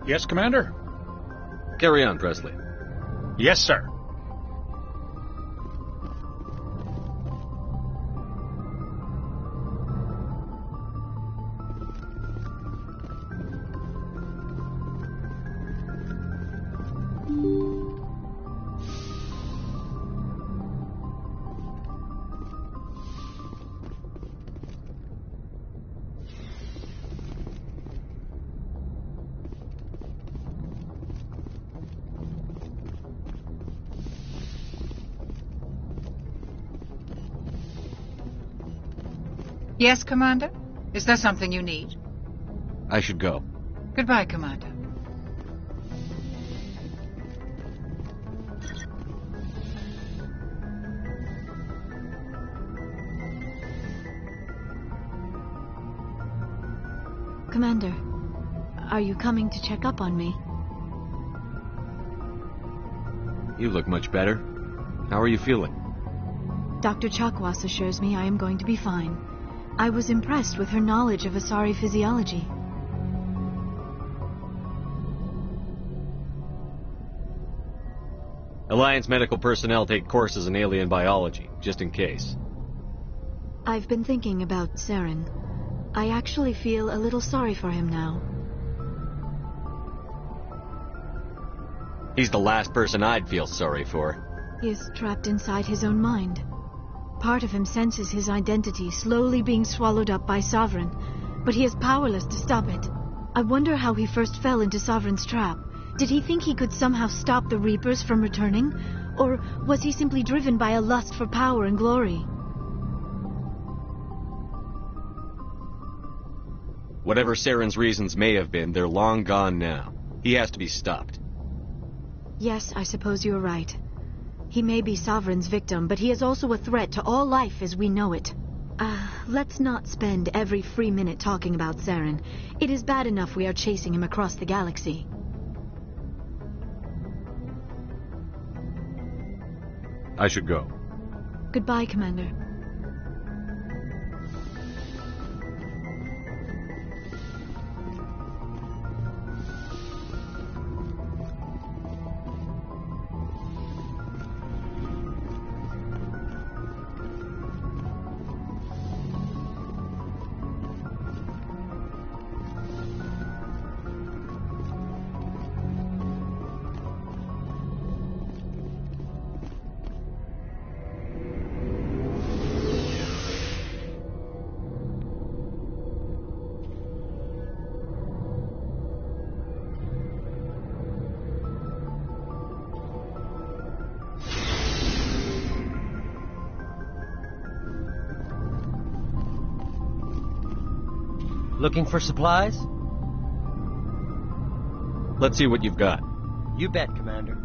Yes, Commander? Carry on, Presley. Yes, sir. Yes, Commander? Is there something you need? I should go. Goodbye, Commander. Commander, are you coming to check up on me? You look much better. How are you feeling? Dr. Chakwas assures me I am going to be fine. I was impressed with her knowledge of Asari physiology. Alliance medical personnel take courses in alien biology, just in case. I've been thinking about Saren. I actually feel a little sorry for him now. He's the last person I'd feel sorry for. He is trapped inside his own mind. Part of him senses his identity slowly being swallowed up by Sovereign, but he is powerless to stop it. I wonder how he first fell into Sovereign's trap. Did he think he could somehow stop the Reapers from returning? Or was he simply driven by a lust for power and glory? Whatever Saren's reasons may have been, they're long gone now. He has to be stopped. Yes, I suppose you're right. He may be Sovereign's victim, but he is also a threat to all life as we know it. Let's not spend every free minute talking about Saren. It is bad enough we are chasing him across the galaxy. I should go. Goodbye, Commander. Looking for supplies? Let's see what you've got. You bet, Commander.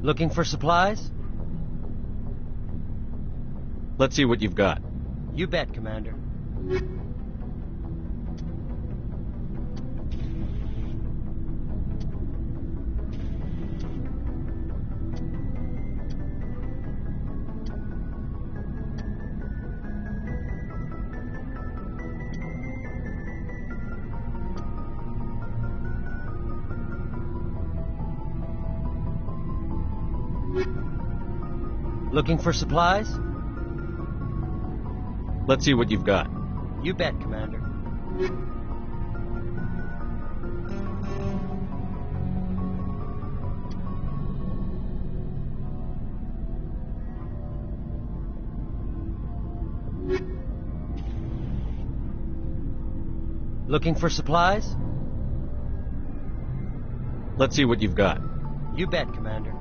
Looking for supplies? Let's see what you've got. You bet, Commander. Looking for supplies? Let's see what you've got. You bet, Commander. Looking for supplies? Let's see what you've got. You bet, Commander.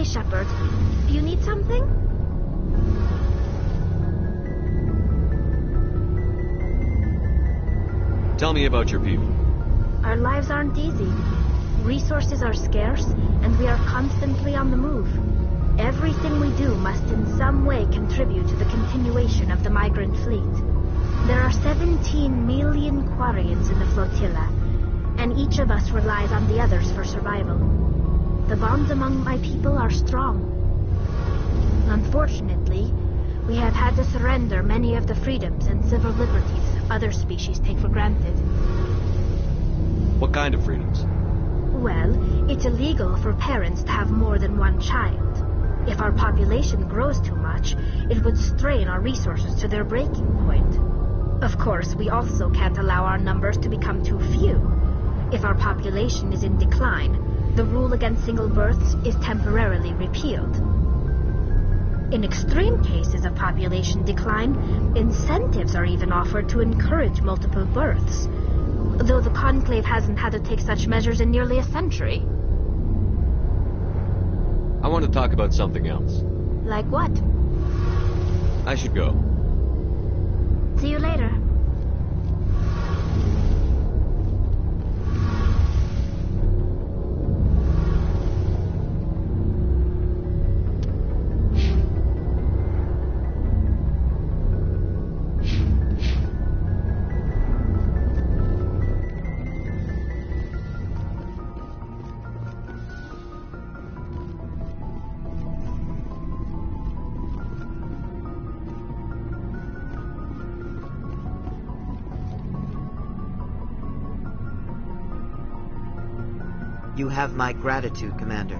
Shepard. You need something? Tell me about your people. Our lives aren't easy. Resources are scarce, and we are constantly on the move. Everything we do must in some way contribute to the continuation of the migrant fleet. There are 17 million Quarians in the flotilla, and each of us relies on the others for survival. The bonds among my people are strong. Unfortunately, we have had to surrender many of the freedoms and civil liberties other species take for granted. What kind of freedoms? Well, it's illegal for parents to have more than one child. If our population grows too much, it would strain our resources to their breaking point. Of course, we also can't allow our numbers to become too few. If our population is in decline, the rule against single births is temporarily repealed. In extreme cases of population decline, incentives are even offered to encourage multiple births, though the Conclave hasn't had to take such measures in nearly a century. I want to talk about something else. Like what? I should go. See you later. You have my gratitude, Commander.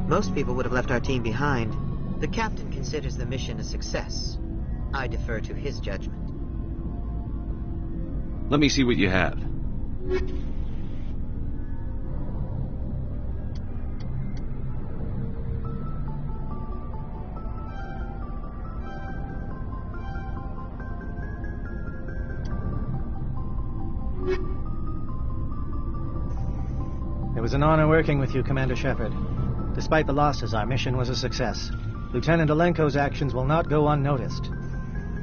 Most people would have left our team behind. The captain considers the mission a success. I defer to his judgment. Let me see what you have. It was an honor working with you, Commander Shepard. Despite the losses, our mission was a success. Lieutenant Alenko's actions will not go unnoticed.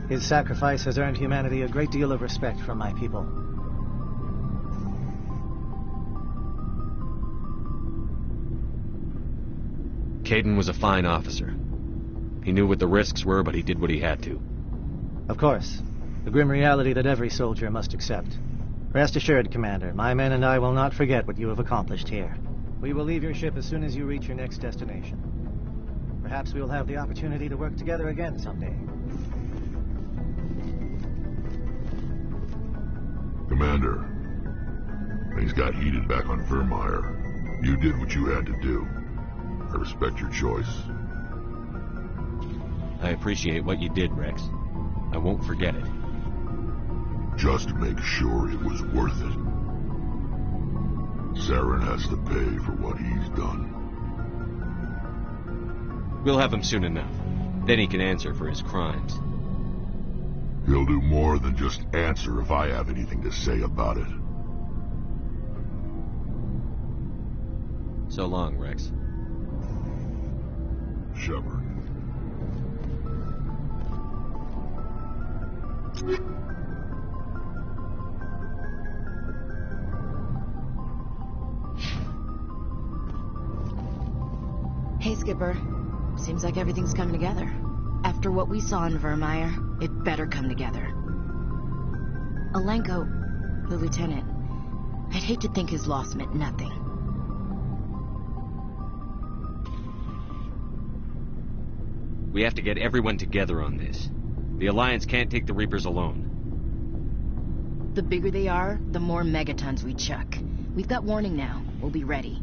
His sacrifice has earned humanity a great deal of respect from my people. Caden was a fine officer. He knew what the risks were, but he did what he had to. Of course. The grim reality that every soldier must accept. Rest assured, Commander, my men and I will not forget what you have accomplished here. We will leave your ship as soon as you reach your next destination. Perhaps we will have the opportunity to work together again someday. Commander, things got heated back on Vermeer. You did what you had to do. I respect your choice. I appreciate what you did, Rex. I won't forget it. Just make sure it was worth it. Saren has to pay for what he's done. We'll have him soon enough. Then he can answer for his crimes. He'll do more than just answer if I have anything to say about it. So long, Rex. Shepard. Hey, Skipper. Seems like everything's coming together. After what we saw in Vermeer, it better come together. Alenko, the lieutenant, I'd hate to think his loss meant nothing. We have to get everyone together on this. The Alliance can't take the Reapers alone. The bigger they are, the more megatons we chuck. We've got warning now. We'll be ready.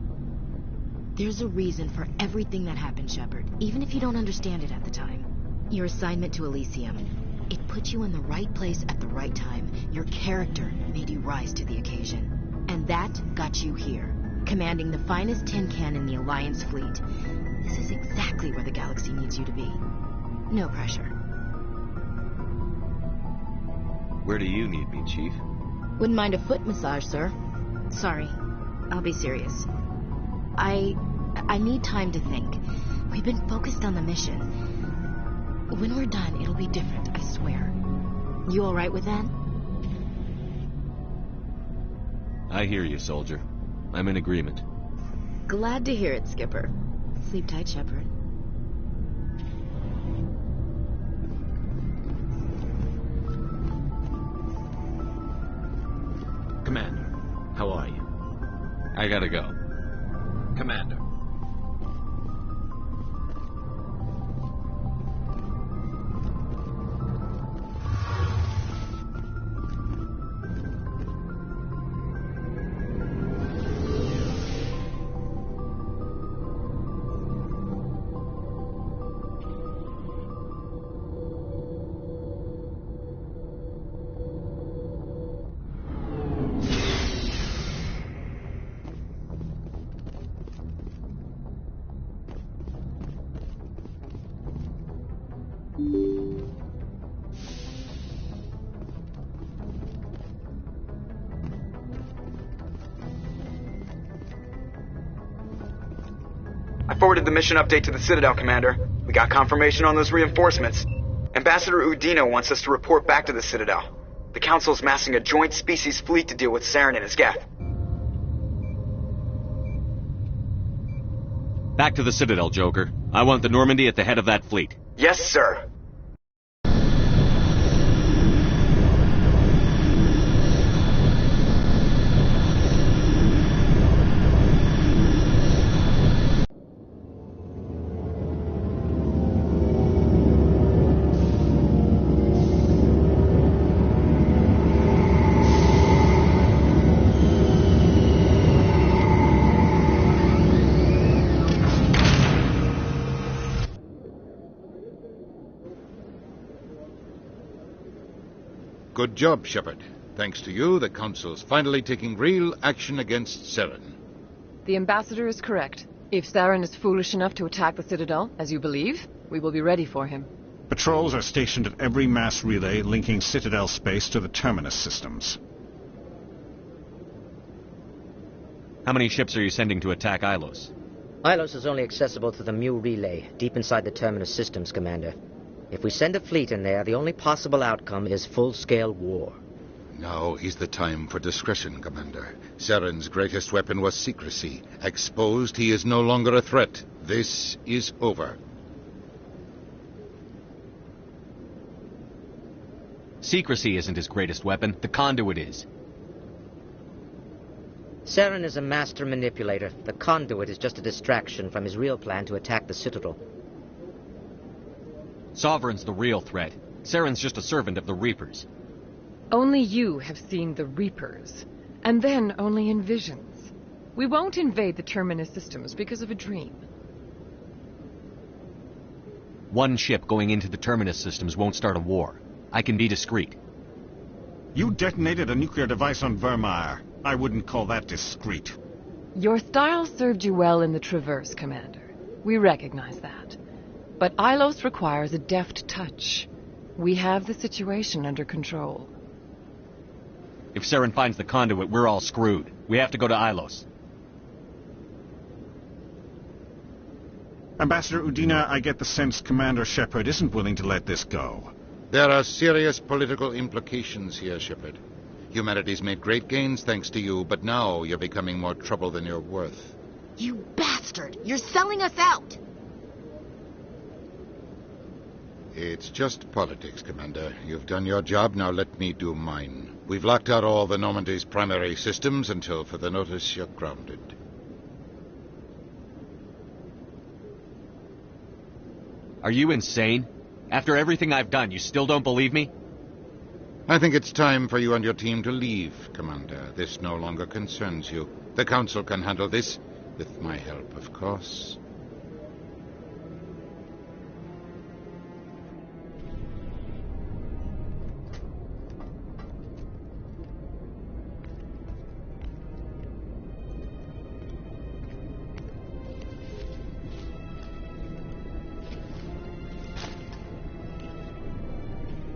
There's a reason for everything that happened, Shepard, even if you don't understand it at the time. Your assignment to Elysium, it put you in the right place at the right time. Your character made you rise to the occasion. And that got you here, commanding the finest tin can in the Alliance fleet. This is exactly where the galaxy needs you to be. No pressure. Where do you need me, Chief? Wouldn't mind a foot massage, sir. Sorry, I'll be serious. I need time to think. We've been focused on the mission. When we're done, it'll be different, I swear. You all right with that? I hear you, soldier. I'm in agreement. Glad to hear it, Skipper. Sleep tight, Shepard. Commander, how are you? I gotta go. Commander. I forwarded the mission update to the Citadel, Commander. We got confirmation on those reinforcements. Ambassador Udina wants us to report back to the Citadel. The Council's massing a joint species fleet to deal with Saren and his Geth. Back to the Citadel, Joker. I want the Normandy at the head of that fleet. Yes, sir. Good job, Shepard. Thanks to you, the Council's finally taking real action against Saren. The Ambassador is correct. If Saren is foolish enough to attack the Citadel, as you believe, we will be ready for him. Patrols are stationed at every mass relay linking Citadel space to the Terminus systems. How many ships are you sending to attack Ilos? Ilos is only accessible through the Mu relay, deep inside the Terminus systems, Commander. If we send a fleet in there, the only possible outcome is full-scale war. Now is the time for discretion, Commander. Saren's greatest weapon was secrecy. Exposed, he is no longer a threat. This is over. Secrecy isn't his greatest weapon. The conduit is. Saren is a master manipulator. The conduit is just a distraction from his real plan to attack the Citadel. Sovereign's the real threat. Saren's just a servant of the Reapers. Only you have seen the Reapers, and then only in visions. We won't invade the Terminus systems because of a dream. One ship going into the Terminus systems won't start a war. I can be discreet. You detonated a nuclear device on Vermeer. I wouldn't call that discreet. Your style served you well in the Traverse, Commander. We recognize that. But Ilos requires a deft touch. We have the situation under control. If Saren finds the conduit, we're all screwed. We have to go to Ilos. Ambassador Udina, I get the sense Commander Shepard isn't willing to let this go. There are serious political implications here, Shepard. Humanity's made great gains thanks to you, but now you're becoming more trouble than you're worth. You bastard! You're selling us out! It's just politics, Commander. You've done your job, now let me do mine. We've locked out all the Normandy's primary systems until further notice you're grounded. Are you insane? After everything I've done, you still don't believe me? I think it's time for you and your team to leave, Commander. This no longer concerns you. The Council can handle this, with my help, of course.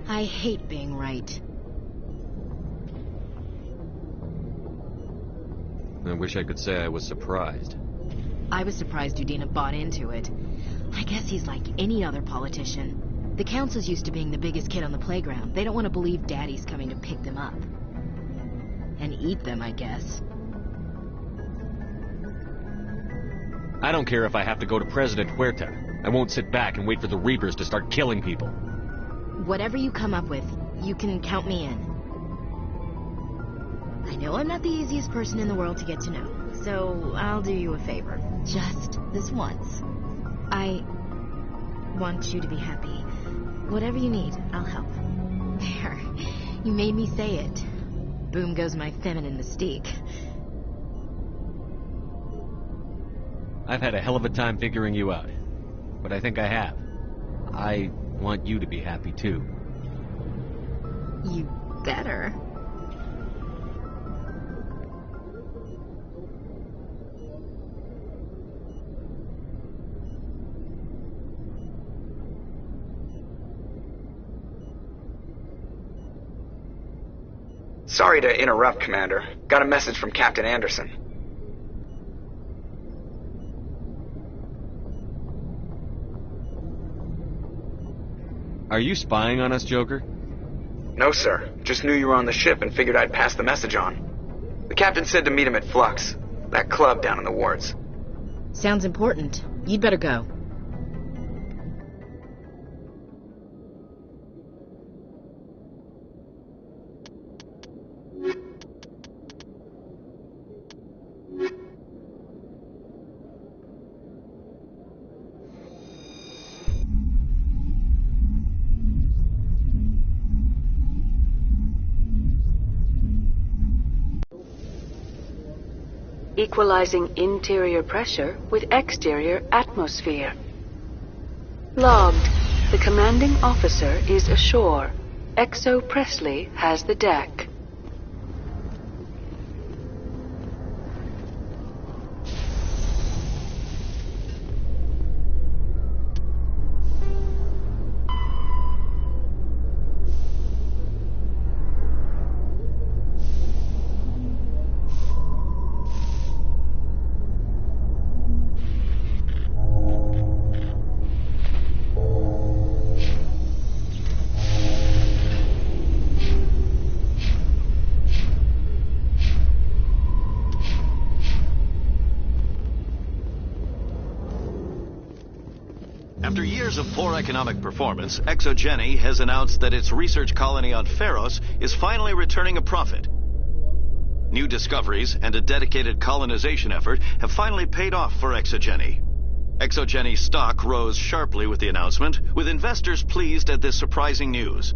I hate being right. I wish I could say I was surprised. I was surprised Udina bought into it. I guess he's like any other politician. The council's used to being the biggest kid on the playground. They don't want to believe Daddy's coming to pick them up. And eat them, I guess. I don't care if I have to go to President Huerta. I won't sit back and wait for the Reapers to start killing people. Whatever you come up with, you can count me in. I know I'm not the easiest person in the world to get to know, so I'll do you a favor. Just this once. I want you to be happy. Whatever you need, I'll help. There. You made me say it. Boom goes my feminine mystique. I've had a hell of a time figuring you out. But I think I have. I want you to be happy, too. You better. Sorry to interrupt, Commander. Got a message from Captain Anderson. Are you spying on us, Joker? No, sir. Just knew you were on the ship and figured I'd pass the message on. The captain said to meet him at Flux, that club down in the wards. Sounds important. You'd better go. Equalizing interior pressure with exterior atmosphere. Logged. The commanding officer is ashore. Exo Presley has the deck. After years of poor economic performance, ExoGeni has announced that its research colony on Pharos is finally returning a profit. New discoveries and a dedicated colonization effort have finally paid off for ExoGeni. ExoGeni's stock rose sharply with the announcement, with investors pleased at this surprising news.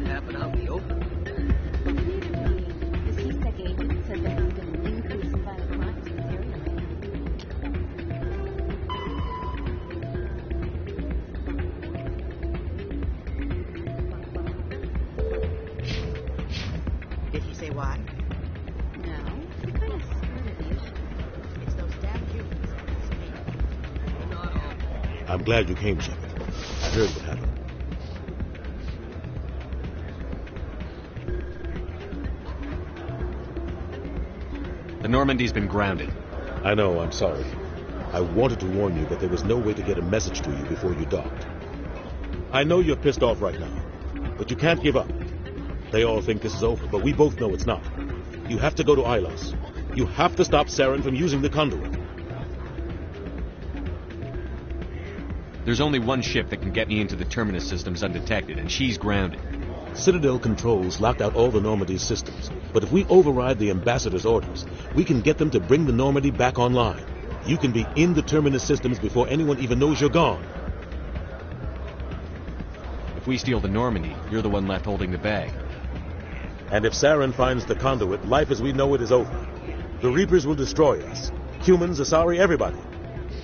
happen out in the open. The CSEC agent said there has been an increase in violent crimes in this area. Did he say why? No, he kind of skirted the issue. It's those damn humans. I'm glad you came, Shepard. I heard what happened. The Normandy's been grounded. I know, I'm sorry. I wanted to warn you that there was no way to get a message to you before you docked. I know you're pissed off right now, but you can't give up. They all think this is over, but we both know it's not. You have to go to Ilos. You have to stop Saren from using the conduit. There's only one ship that can get me into the Terminus systems undetected, and she's grounded. Citadel controls locked out all the Normandy's systems, but if we override the Ambassador's orders, we can get them to bring the Normandy back online. You can be in the Terminus systems before anyone even knows you're gone. If we steal the Normandy, you're the one left holding the bag. And if Saren finds the conduit, life as we know it is over. The Reapers will destroy us. Humans, Asari, everybody.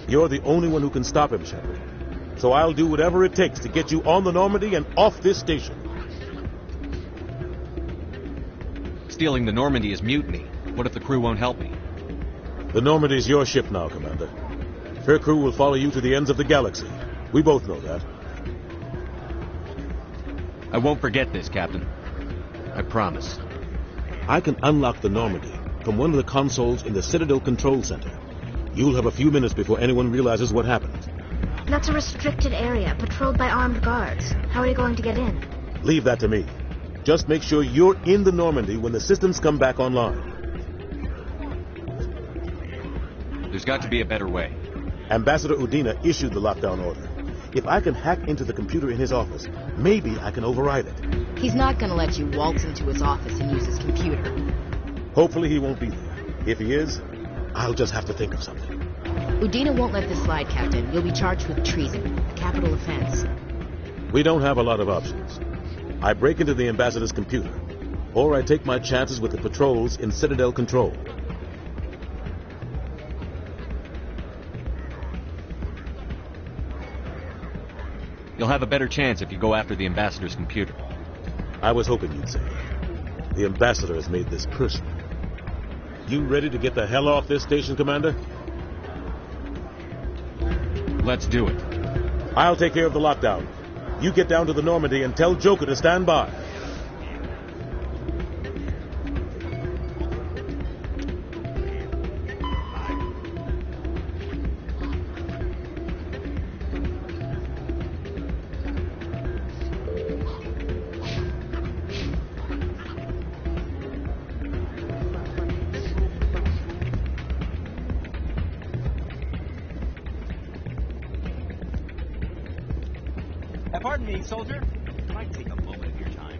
You're the only one who can stop him, Shepard. So I'll do whatever it takes to get you on the Normandy and off this station. Stealing the Normandy is mutiny. What if the crew won't help me? The Normandy's your ship now, Commander. Her crew will follow you to the ends of the galaxy. We both know that. I won't forget this, Captain. I promise. I can unlock the Normandy from one of the consoles in the Citadel Control Center. You'll have a few minutes before anyone realizes what happened. That's a restricted area, patrolled by armed guards. How are you going to get in? Leave that to me. Just make sure you're in the Normandy when the systems come back online. There's got to be a better way. Ambassador Udina issued the lockdown order. If I can hack into the computer in his office, maybe I can override it. He's not gonna let you waltz into his office and use his computer. Hopefully he won't be there. If he is, I'll just have to think of something. Udina won't let this slide, Captain. You'll be charged with treason, a capital offense. We don't have a lot of options. I break into the Ambassador's computer, or I take my chances with the patrols in Citadel Control. You'll have a better chance if you go after the Ambassador's computer. I was hoping you'd say that. The Ambassador has made this personal. You ready to get the hell off this station, Commander? Let's do it. I'll take care of the lockdown. You get down to the Normandy and tell Joker to stand by. Pardon me, soldier. Might take a moment of your time.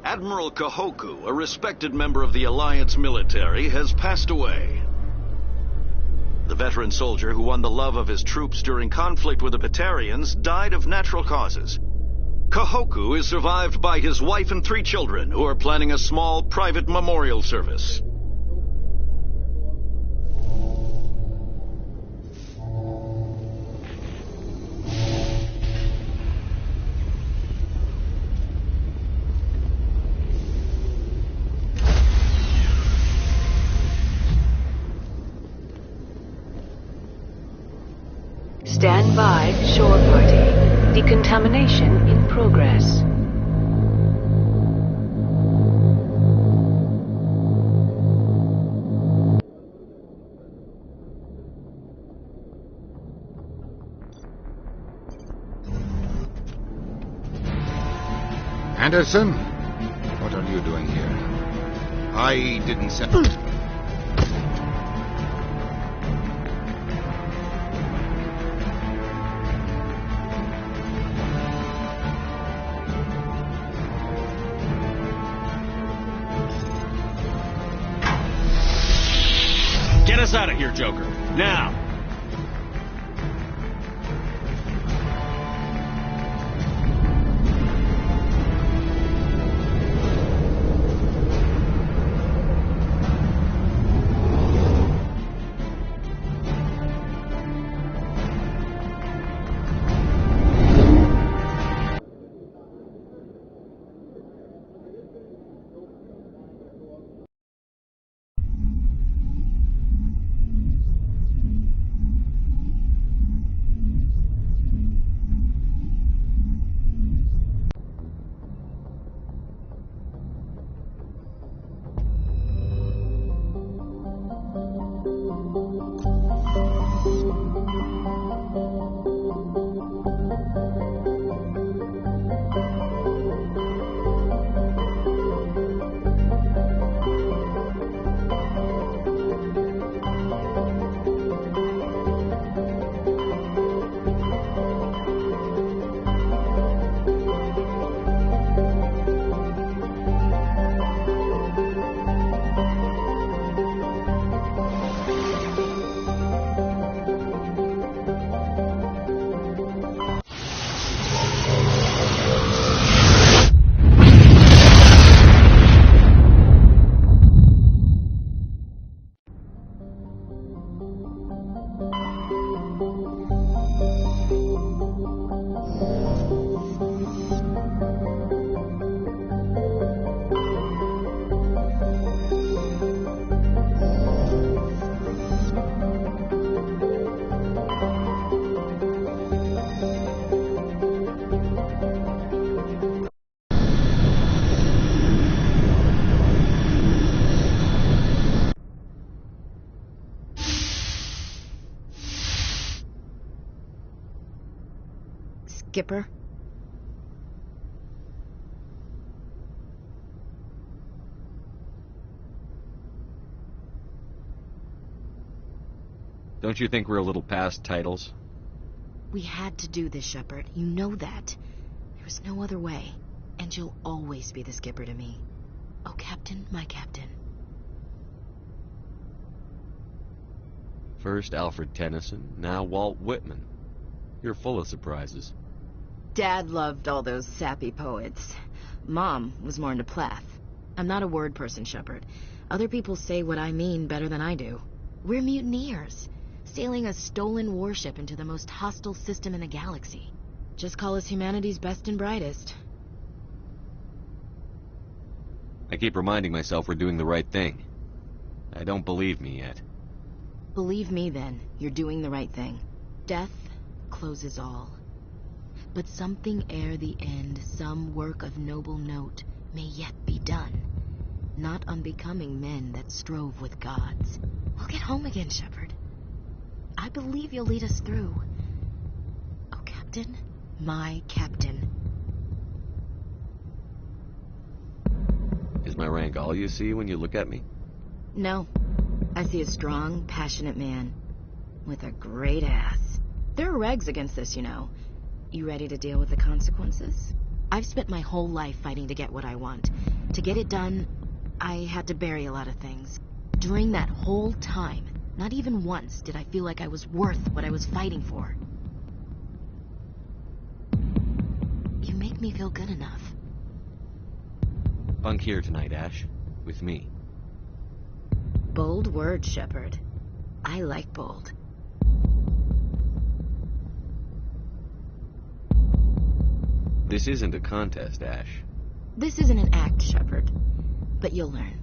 Admiral Kahoku, a respected member of the Alliance military, has passed away. The veteran soldier who won the love of his troops during conflict with the Batarians died of natural causes. Kahoku is survived by his wife and 3 children, who are planning a small private memorial service. Stand by, shore party. Decontamination in progress. Anderson? What are you doing here? I didn't send... Get us out of here, Joker. Now! Skipper? Don't you think we're a little past titles? We had to do this, Shepard. You know that. There was no other way. And you'll always be the skipper to me. Oh, Captain, my Captain. First Alfred Tennyson, now Walt Whitman. You're full of surprises. Dad loved all those sappy poets. Mom was more into Plath. I'm not a word person, Shepard. Other people say what I mean better than I do. We're mutineers, sailing a stolen warship into the most hostile system in the galaxy. Just call us humanity's best and brightest. I keep reminding myself we're doing the right thing. I don't believe me yet. Believe me, then. You're doing the right thing. Death closes all. But something ere the end, some work of noble note, may yet be done. Not unbecoming men that strove with gods. We'll get home again, Shepard. I believe you'll lead us through. Oh, Captain, my Captain. Is my rank all you see when you look at me? No. I see a strong, passionate man. With a great ass. There are regs against this, you know. You ready to deal with the consequences? I've spent my whole life fighting to get what I want. To get it done, I had to bury a lot of things. During that whole time, not even once did I feel like I was worth what I was fighting for. You make me feel good enough. Bunk here tonight, Ash. With me. Bold word, Shepard. I like bold. This isn't a contest, Ash. This isn't an act, Shepard. But you'll learn.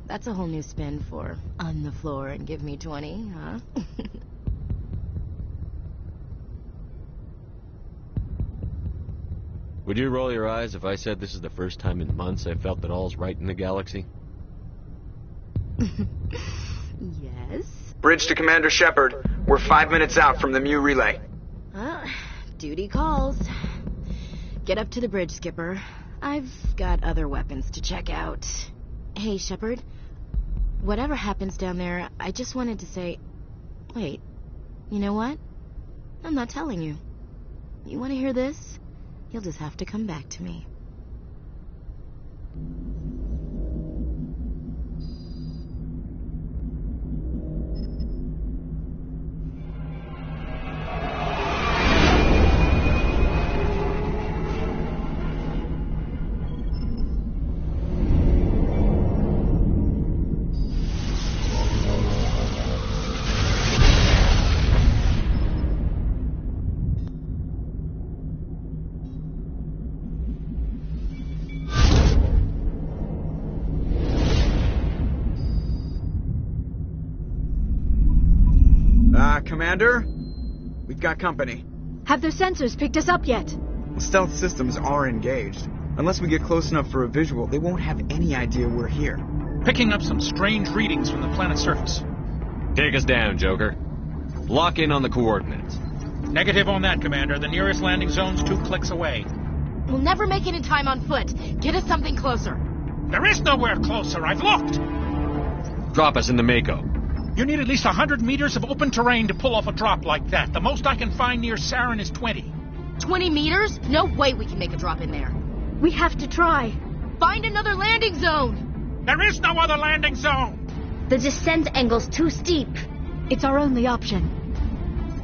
That's a whole new spin for on the floor and give me 20, huh? Would you roll your eyes if I said this is the first time in months I felt that all's right in the galaxy? Yes? Bridge to Commander Shepard. We're 5 minutes out from the Mu relay. Duty calls. Get up to the bridge, Skipper. I've got other weapons to check out. Hey, Shepard. Whatever happens down there, I just wanted to say... Wait, you know what? I'm not telling you. You want to hear this? You'll just have to come back to me. Commander? We've got company. Have their sensors picked us up yet? The stealth systems are engaged. Unless we get close enough for a visual, they won't have any idea we're here. Picking up some strange readings from the planet's surface. Take us down, Joker. Lock in on the coordinates. Negative on that, Commander. The nearest landing zone's 2 clicks away. We'll never make it in time on foot. Get us something closer. There is nowhere closer. I've looked. Drop us in the Mako. You need at least 100 meters of open terrain to pull off a drop like that. The most I can find near Saren is 20. 20 meters? No way we can make a drop in there. We have to try. Find another landing zone. There is no other landing zone. The descent angle's too steep. It's our only option.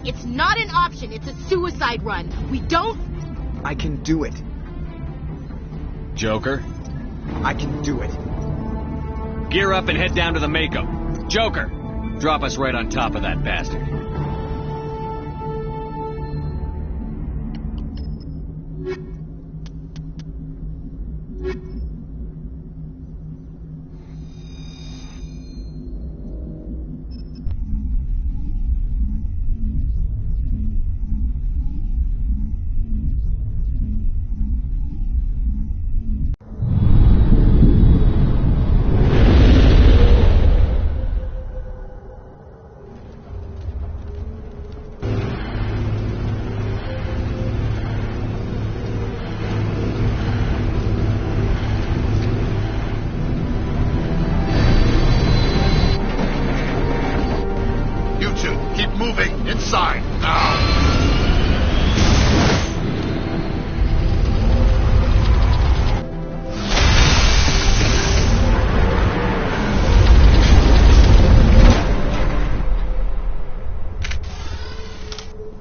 It's not an option. It's a suicide run. We don't... I can do it. Joker? I can do it. Gear up and head down to the Mako. Joker, drop us right on top of that bastard.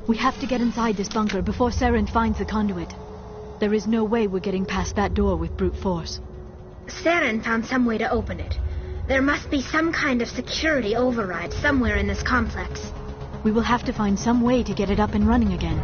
We have to get inside this bunker before Saren finds the conduit. There is no way we're getting past that door with brute force. Saren found some way to open it. There must be some kind of security override somewhere in this complex. We will have to find some way to get it up and running again.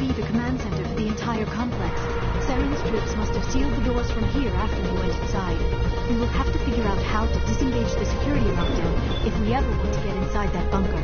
be the command center for the entire complex. Saren's troops must have sealed the doors from here after they went inside. We will have to figure out how to disengage the security lockdown if we ever want to get inside that bunker.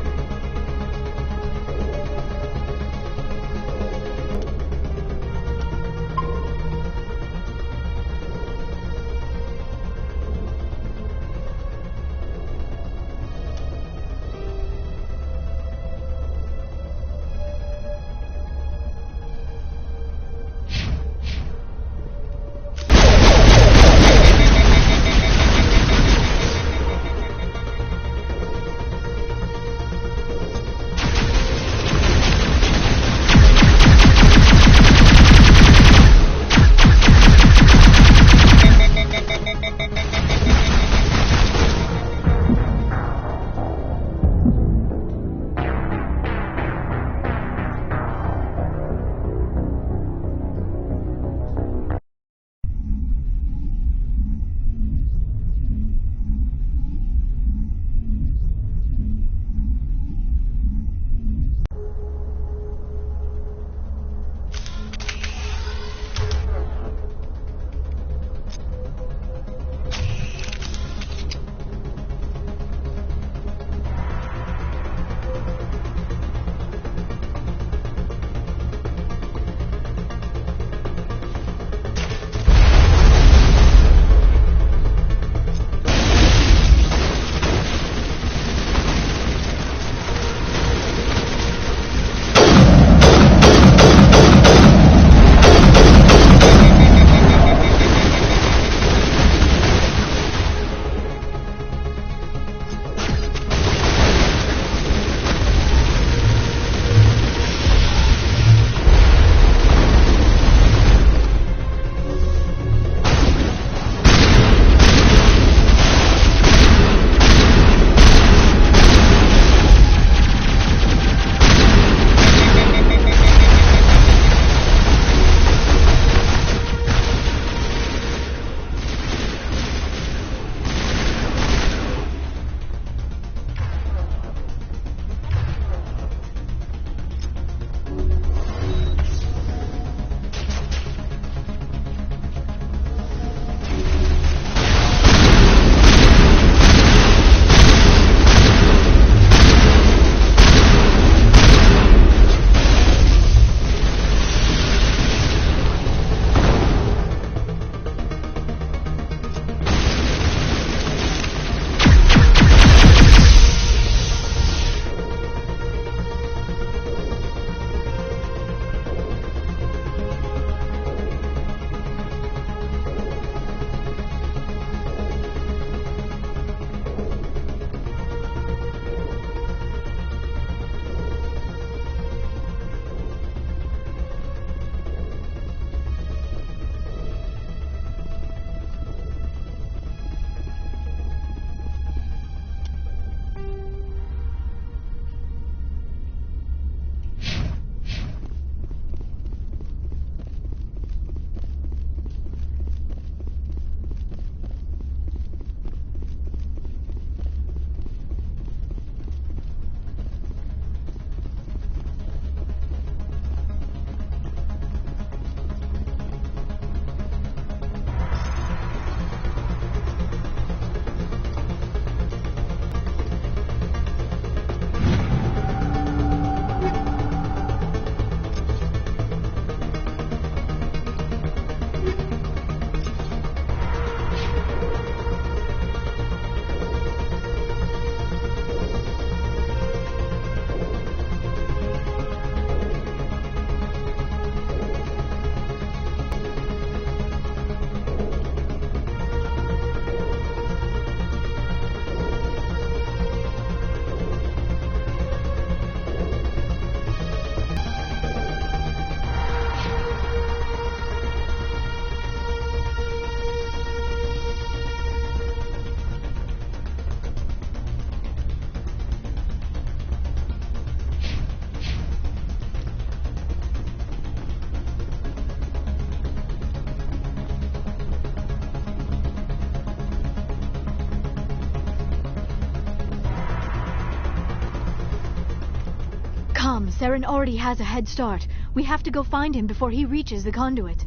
Saren already has a head start. We have to go find him before he reaches the conduit.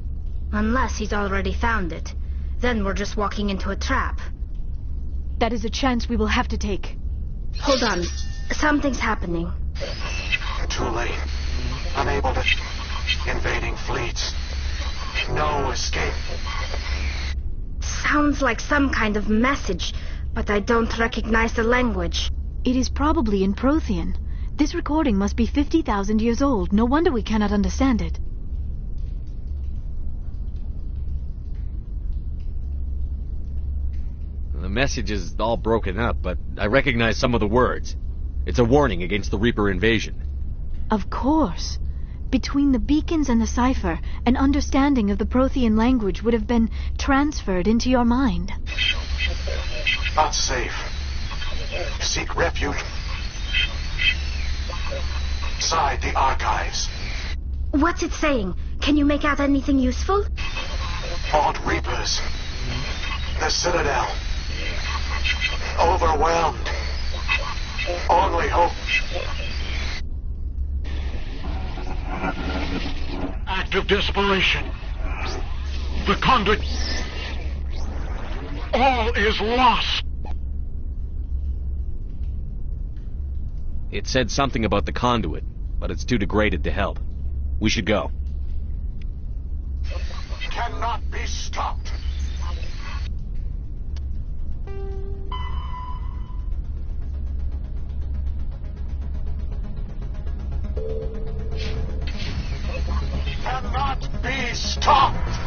Unless he's already found it. Then we're just walking into a trap. That is a chance we will have to take. Hold on. Something's happening. Too late. Unable to... Invading fleets. No escape. Sounds like some kind of message, but I don't recognize the language. It is probably in Prothean. This recording must be 50,000 years old. No wonder we cannot understand it. The message is all broken up, but I recognize some of the words. It's a warning against the Reaper invasion. Of course. Between the beacons and the cipher, an understanding of the Prothean language would have been transferred into your mind. Not safe. Seek refuge inside the archives. What's it saying? Can you make out anything useful? Fought Reapers. The Citadel. Overwhelmed. Only hope. Act of desperation. The conduit. All is lost. It said something about the conduit, but it's too degraded to help. We should go. Cannot be stopped. Cannot be stopped.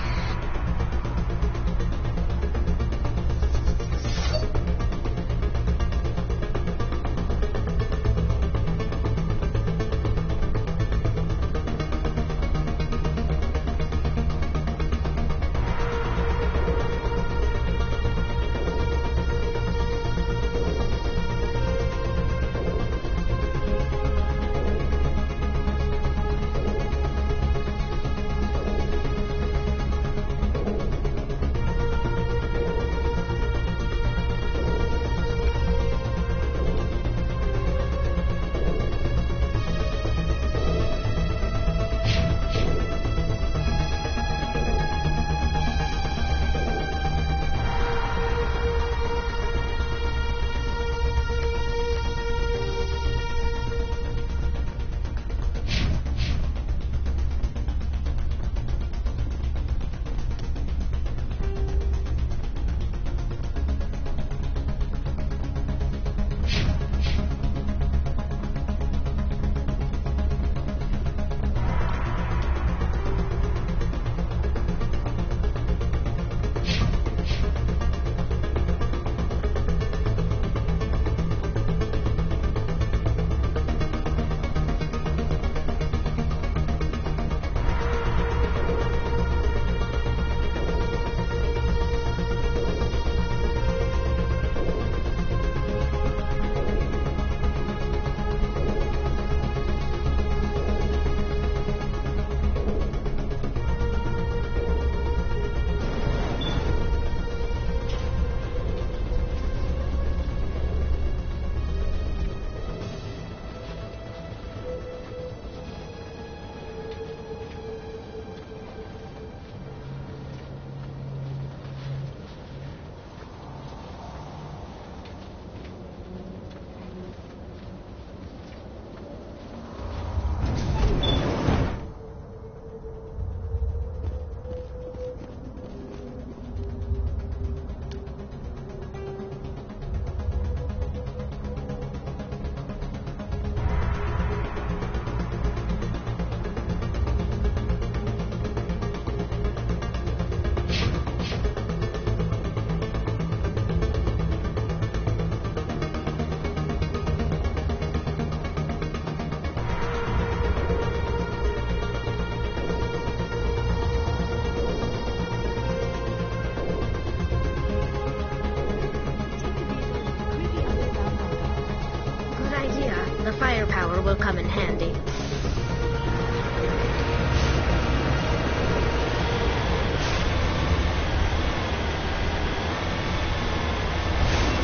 The firepower will come in handy.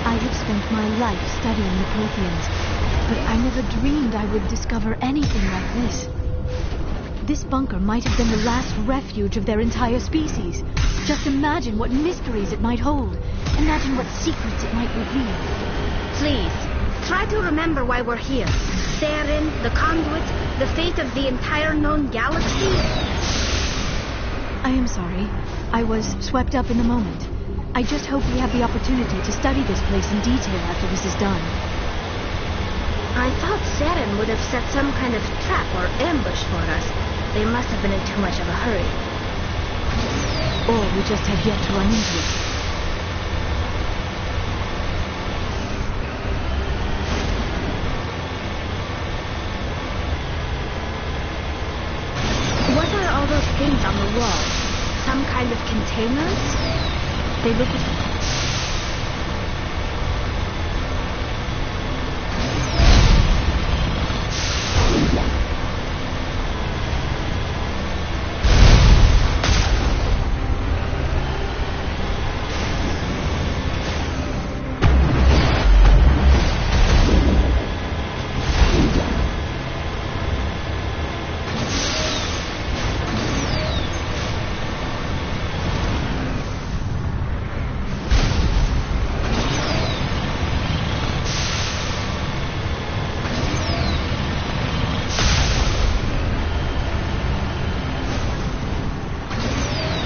I have spent my life studying the Protheans, but I never dreamed I would discover anything like this. This bunker might have been the last refuge of their entire species. Just imagine what mysteries it might hold. Imagine what secrets it might reveal. Please, try to remember why we're here. Saren, the conduit, the fate of the entire known galaxy. I am sorry. I was swept up in the moment. I just hope we have the opportunity to study this place in detail after this is done. I thought Saren would have set some kind of trap or ambush for us. They must have been in too much of a hurry. Or we just have yet to run into it. What are all those things on the wall? Some kind of containers? They look...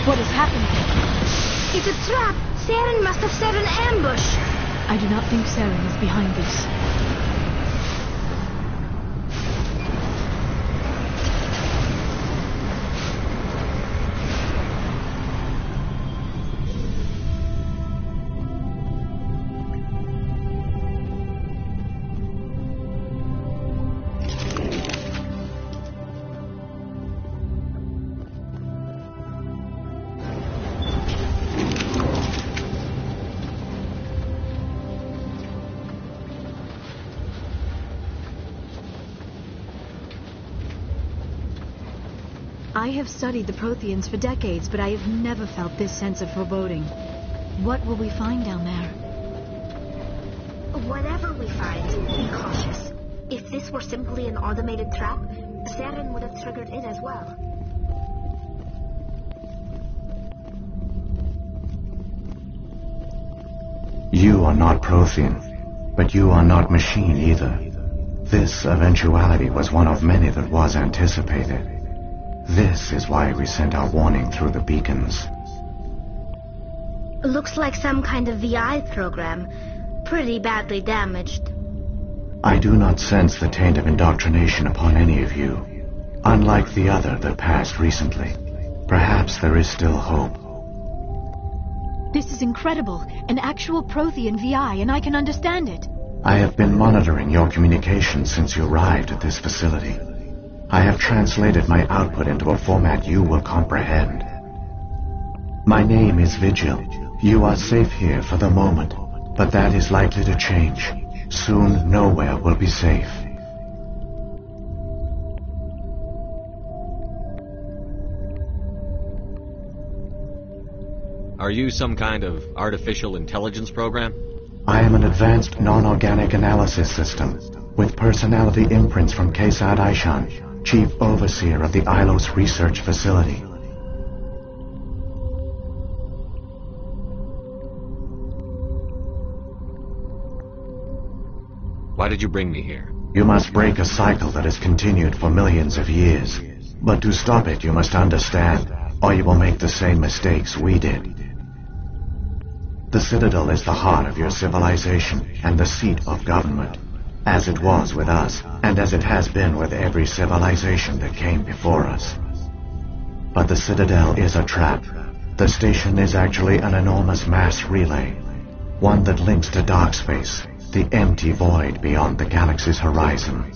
What is happening? It's a trap! Saren must have set an ambush! I do not think Saren is behind this. I have studied the Protheans for decades, but I have never felt this sense of foreboding. What will we find down there? Whatever we find, be cautious. If this were simply an automated trap, Saren would have triggered it as well. You are not Prothean, but you are not machine either. This eventuality was one of many that was anticipated. This is why we sent our warning through the beacons. Looks like some kind of VI program. Pretty badly damaged. I do not sense the taint of indoctrination upon any of you, unlike the other that passed recently. Perhaps there is still hope. This is incredible. An actual Prothean VI, and I can understand it. I have been monitoring your communications since you arrived at this facility. I have translated my output into a format you will comprehend. My name is Vigil. You are safe here for the moment, but that is likely to change. Soon, nowhere will be safe. Are you some kind of artificial intelligence program? I am an advanced non-organic analysis system, with personality imprints from Kesad Aishan, Chief Overseer of the Ilos Research Facility. Why did you bring me here? You must break a cycle that has continued for millions of years. But to stop it, you must understand, or you will make the same mistakes we did. The Citadel is the heart of your civilization and the seat of government, as it was with us, and as it has been with every civilization that came before us. But the Citadel is a trap. The station is actually an enormous mass relay, one that links to dark space, the empty void beyond the galaxy's horizon.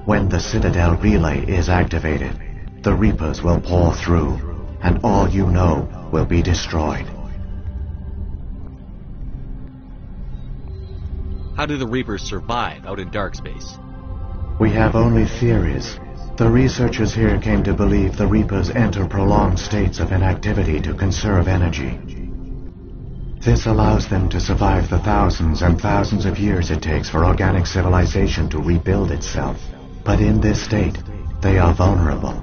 When the Citadel relay is activated, the Reapers will pour through, and all you know will be destroyed. How do the Reapers survive out in dark space? We have only theories. The researchers here came to believe the Reapers enter prolonged states of inactivity to conserve energy. This allows them to survive the thousands and thousands of years it takes for organic civilization to rebuild itself. But in this state, They are vulnerable.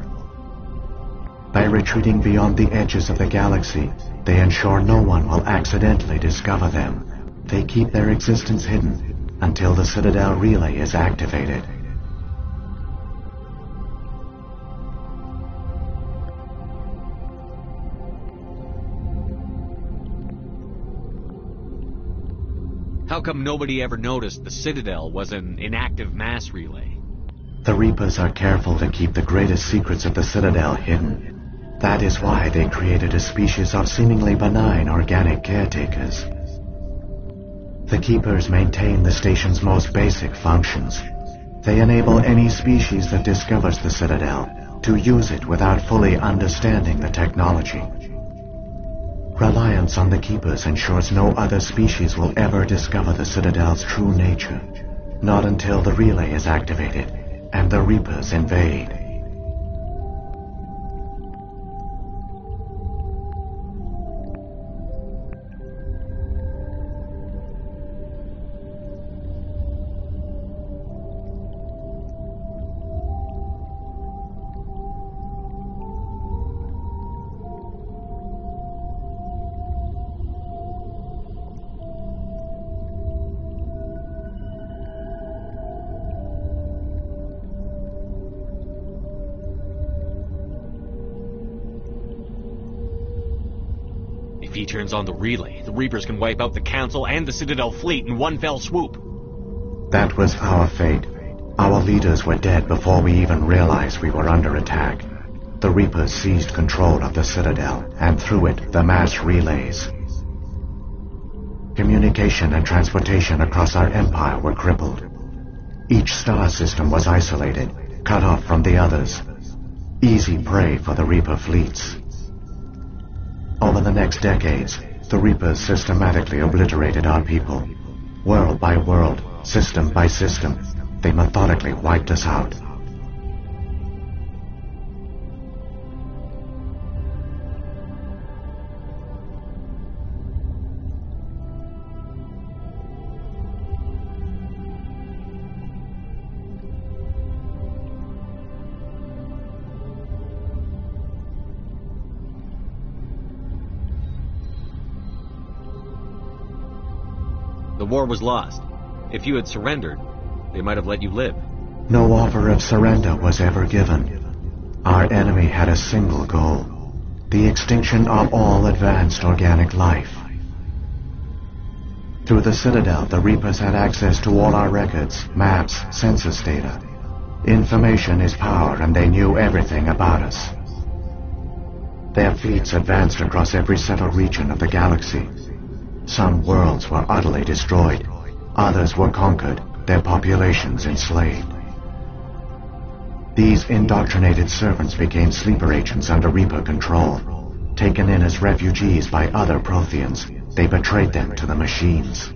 By retreating beyond the edges of the galaxy, they ensure no one will accidentally discover them. They keep their existence hidden until the Citadel relay is activated. How come nobody ever noticed the Citadel was an inactive mass relay? The Reapers are careful to keep the greatest secrets of the Citadel hidden. That is why they created a species of seemingly benign organic caretakers. The Keepers maintain the station's most basic functions. They enable any species that discovers the Citadel to use it without fully understanding the technology. Reliance on the Keepers ensures no other species will ever discover the Citadel's true nature, not until the relay is activated and the Reapers invade. If he turns on the relay, the Reapers can wipe out the Council and the Citadel fleet in one fell swoop. That was our fate. Our leaders were dead before we even realized we were under attack. The Reapers seized control of the Citadel, and through it, the mass relays. Communication and transportation across our empire were crippled. Each star system was isolated, cut off from the others. Easy prey for the Reaper fleets. Over the next decades, the Reapers systematically obliterated our people. World by world, system by system, they methodically wiped us out. The war was lost. If you had surrendered, they might have let you live. No offer of surrender was ever given. Our enemy had a single goal: the extinction of all advanced organic life. Through the Citadel, the Reapers had access to all our records, maps, census data. Information is power, and they knew everything about us. Their fleets advanced across every settled region of the galaxy. Some worlds were utterly destroyed. Others were conquered, their populations enslaved. These indoctrinated servants became sleeper agents under Reaper control. Taken in as refugees by other Protheans, they betrayed them to the machines.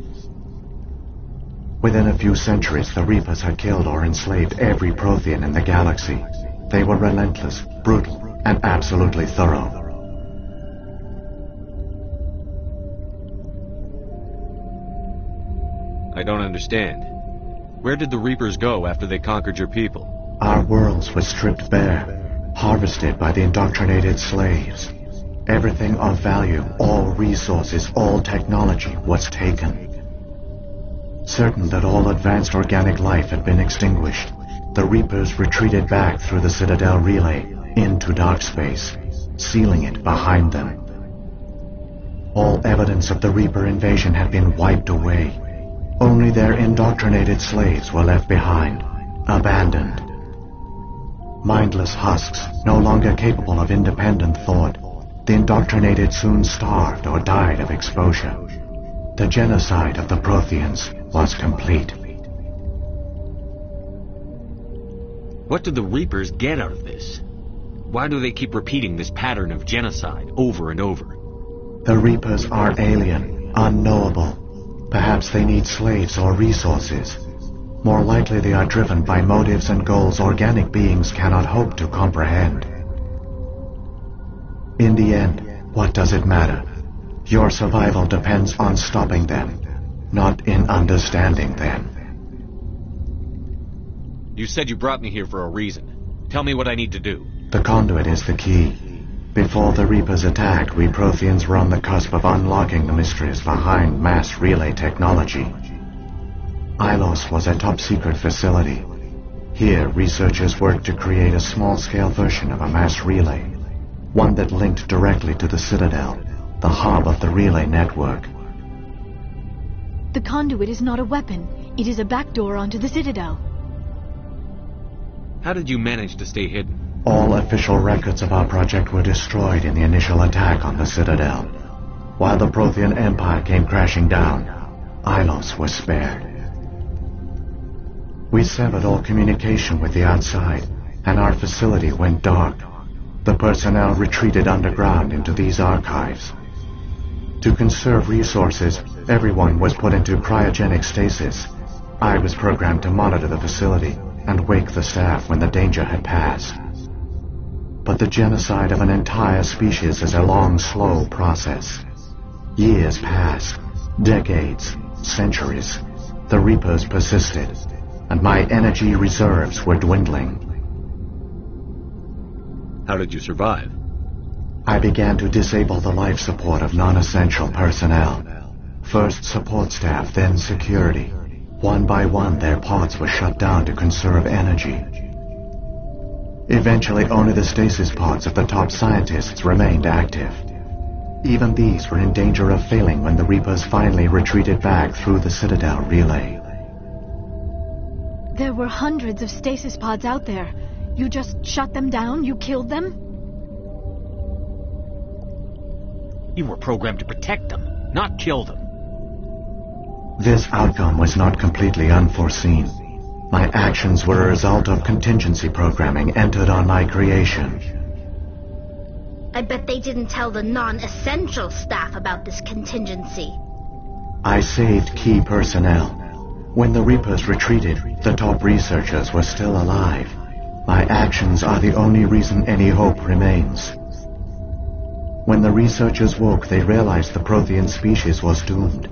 Within a few centuries, the Reapers had killed or enslaved every Prothean in the galaxy. They were relentless, brutal, and absolutely thorough. I don't understand. Where did the Reapers go after they conquered your people? Our worlds were stripped bare, harvested by the indoctrinated slaves. Everything of value, all resources, all technology was taken. Certain that all advanced organic life had been extinguished, the Reapers retreated back through the Citadel relay into dark space, sealing it behind them. All evidence of the Reaper invasion had been wiped away. Only their indoctrinated slaves were left behind, abandoned. Mindless husks, no longer capable of independent thought, the indoctrinated soon starved or died of exposure. The genocide of the Protheans was complete. What do the Reapers get out of this? Why do they keep repeating this pattern of genocide over and over? The Reapers are alien, unknowable. Perhaps they need slaves or resources. More likely they are driven by motives and goals organic beings cannot hope to comprehend. In the end, what does it matter? Your survival depends on stopping them, not in understanding them. You said you brought me here for a reason. Tell me what I need to do. The conduit is the key. Before the Reapers attacked, we Protheans were on the cusp of unlocking the mysteries behind mass relay technology. Ilos was a top-secret facility. Here, researchers worked to create a small-scale version of a mass relay, one that linked directly to the Citadel, the hub of the relay network. The conduit is not a weapon. It is a backdoor onto the Citadel. How did you manage to stay hidden? All official records of our project were destroyed in the initial attack on the Citadel. While the Prothean Empire came crashing down, Ilos was spared. We severed all communication with the outside, and our facility went dark. The personnel retreated underground into these archives. To conserve resources, everyone was put into cryogenic stasis. I was programmed to monitor the facility and wake the staff when the danger had passed. But the genocide of an entire species is a long, slow process. Years passed, decades, centuries. The Reapers persisted, and my energy reserves were dwindling. How did you survive? I began to disable the life support of non-essential personnel. First support staff, then security. One by one, their pods were shut down to conserve energy. Eventually, only the stasis pods of the top scientists remained active. Even these were in danger of failing when the Reapers finally retreated back through the Citadel relay. There were hundreds of stasis pods out there. You just shut them down? You killed them? You were programmed to protect them, not kill them. This outcome was not completely unforeseen. My actions were a result of contingency programming entered on my creation. I bet they didn't tell the non-essential staff about this contingency. I saved key personnel. When the Reapers retreated, the top researchers were still alive. My actions are the only reason any hope remains. When the researchers woke, they realized the Prothean species was doomed.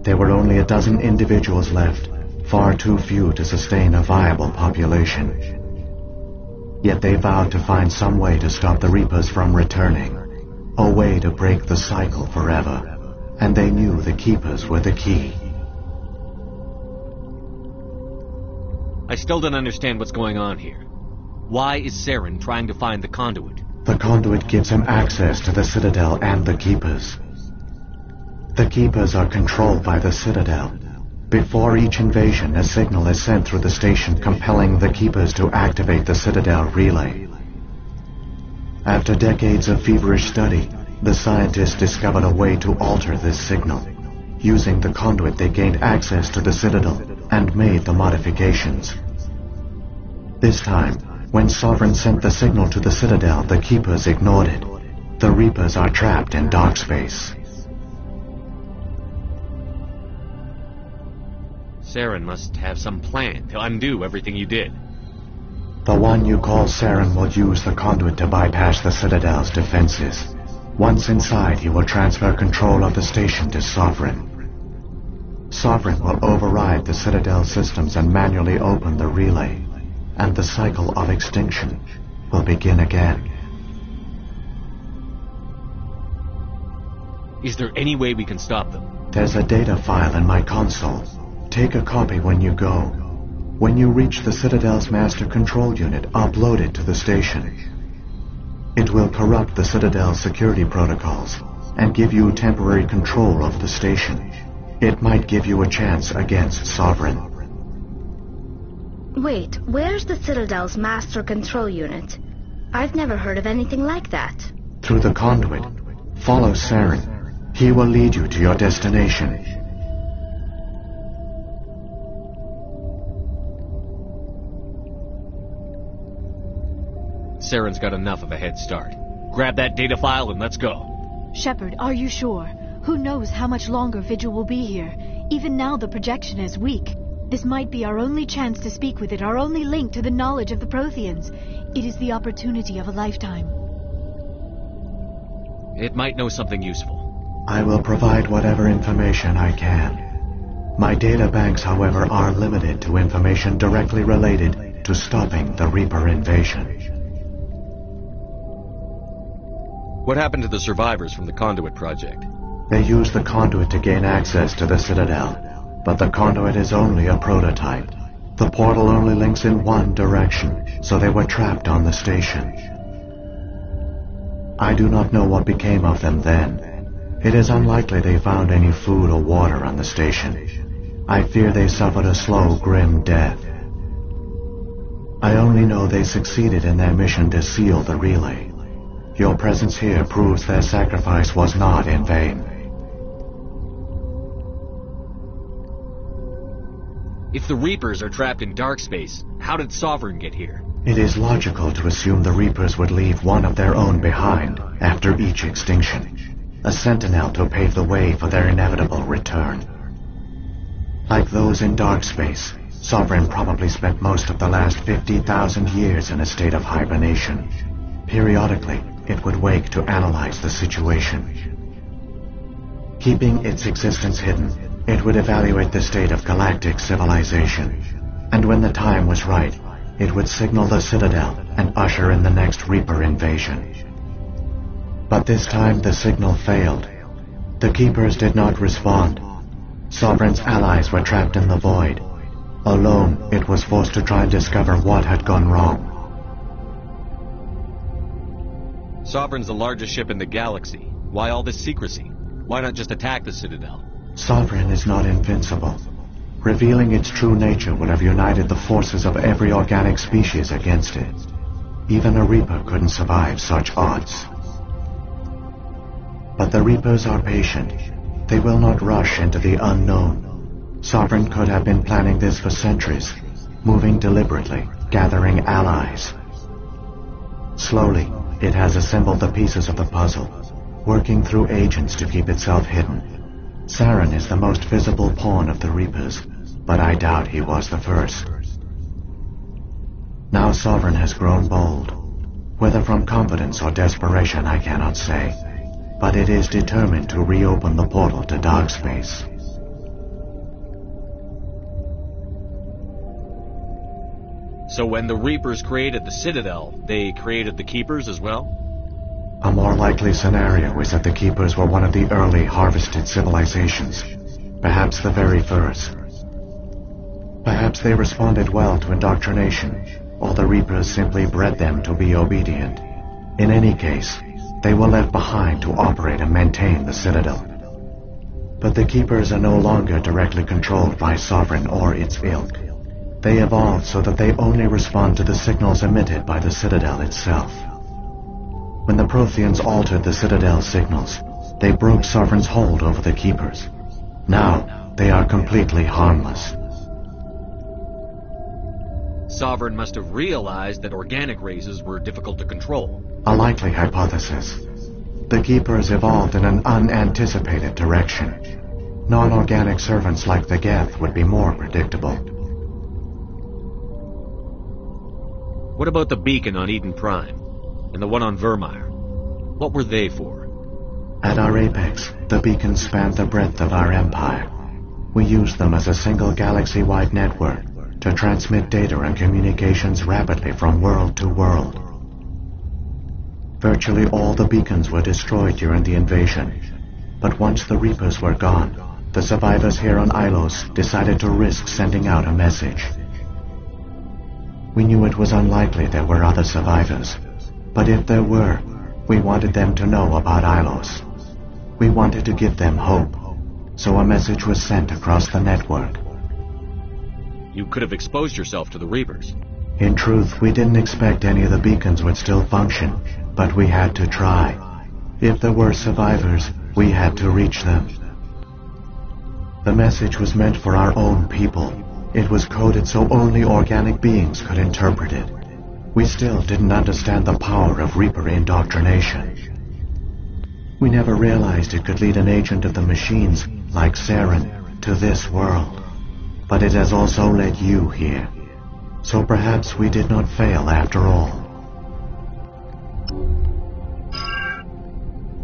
There were only a dozen individuals left, far too few to sustain a viable population. Yet they vowed to find some way to stop the Reapers from returning, a way to break the cycle forever, and they knew the Keepers were the key. I still don't understand what's going on here. Why is Saren trying to find the conduit? The conduit gives him access to the Citadel and the Keepers. The Keepers are controlled by the Citadel. Before each invasion, a signal is sent through the station compelling the Keepers to activate the Citadel relay. After decades of feverish study, the scientists discovered a way to alter this signal. Using the conduit, they gained access to the Citadel and made the modifications. This time, when Sovereign sent the signal to the Citadel, the Keepers ignored it. The Reapers are trapped in dark space. Saren must have some plan to undo everything you did. The one you call Saren will use the conduit to bypass the Citadel's defenses. Once inside, he will transfer control of the station to Sovereign. Sovereign will override the Citadel systems and manually open the relay, and the cycle of extinction will begin again. Is there any way we can stop them? There's a data file in my console. Take a copy when you go. When you reach the Citadel's master control unit, upload it to the station. It will corrupt the Citadel's security protocols and give you temporary control of the station. It might give you a chance against Sovereign. Wait, where's the Citadel's master control unit? I've never heard of anything like that. Through the conduit. Follow Saren. He will lead you to your destination. Saren's got enough of a head start. Grab that data file and let's go. Shepard, are you sure? Who knows how much longer Vigil will be here? Even now the projection is weak. This might be our only chance to speak with it, our only link to the knowledge of the Protheans. It is the opportunity of a lifetime. It might know something useful. I will provide whatever information I can. My data banks, however, are limited to information directly related to stopping the Reaper invasion. What happened to the survivors from the Conduit project? They used the conduit to gain access to the Citadel, but the conduit is only a prototype. The portal only links in one direction, so they were trapped on the station. I do not know what became of them then. It is unlikely they found any food or water on the station. I fear they suffered a slow, grim death. I only know they succeeded in their mission to seal the relay. Your presence here proves their sacrifice was not in vain. If the Reapers are trapped in dark space, how did Sovereign get here? It is logical to assume the Reapers would leave one of their own behind after each extinction, a sentinel to pave the way for their inevitable return. Like those in dark space, Sovereign probably spent most of the last 50,000 years in a state of hibernation. Periodically, it would wake to analyze the situation. Keeping its existence hidden, it would evaluate the state of galactic civilization, and when the time was right, it would signal the Citadel and usher in the next Reaper invasion. But this time the signal failed. The Keepers did not respond. Sovereign's allies were trapped in the void. Alone, it was forced to try and discover what had gone wrong. Sovereign's the largest ship in the galaxy. Why all this secrecy? Why not just attack the Citadel? Sovereign is not invincible. Revealing its true nature would have united the forces of every organic species against it. Even a Reaper couldn't survive such odds. But the Reapers are patient. They will not rush into the unknown. Sovereign could have been planning this for centuries, moving deliberately, gathering allies. Slowly, it has assembled the pieces of the puzzle, working through agents to keep itself hidden. Saren is the most visible pawn of the Reapers, but I doubt he was the first. Now Sovereign has grown bold. Whether from confidence or desperation I cannot say, but it is determined to reopen the portal to dark space. So when the Reapers created the Citadel, they created the Keepers as well? A more likely scenario is that the Keepers were one of the early harvested civilizations, perhaps the very first. Perhaps they responded well to indoctrination, or the Reapers simply bred them to be obedient. In any case, they were left behind to operate and maintain the Citadel. But the Keepers are no longer directly controlled by Sovereign or its ilk. They evolved so that they only respond to the signals emitted by the Citadel itself. When the Protheans altered the Citadel's signals, they broke Sovereign's hold over the Keepers. Now, they are completely harmless. Sovereign must have realized that organic races were difficult to control. A likely hypothesis. The Keepers evolved in an unanticipated direction. Non-organic servants like the Geth would be more predictable. What about the beacon on Eden Prime? And the one on Vermeer? What were they for? At our apex, the beacons spanned the breadth of our empire. We used them as a single galaxy-wide network to transmit data and communications rapidly from world to world. Virtually all the beacons were destroyed during the invasion, but once the Reapers were gone, the survivors here on Ilos decided to risk sending out a message. We knew it was unlikely there were other survivors, but if there were, we wanted them to know about Ilos. We wanted to give them hope, so a message was sent across the network. You could have exposed yourself to the Reapers. In truth, we didn't expect any of the beacons would still function, but we had to try. If there were survivors, we had to reach them. The message was meant for our own people. It was coded so only organic beings could interpret it. We still didn't understand the power of Reaper indoctrination. We never realized it could lead an agent of the machines, like Saren, to this world. But it has also led you here. So perhaps we did not fail after all.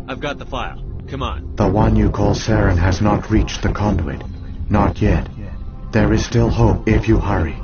I've got the file. Come on. The one you call Saren has not reached the conduit. Not yet. There is still hope if you hurry.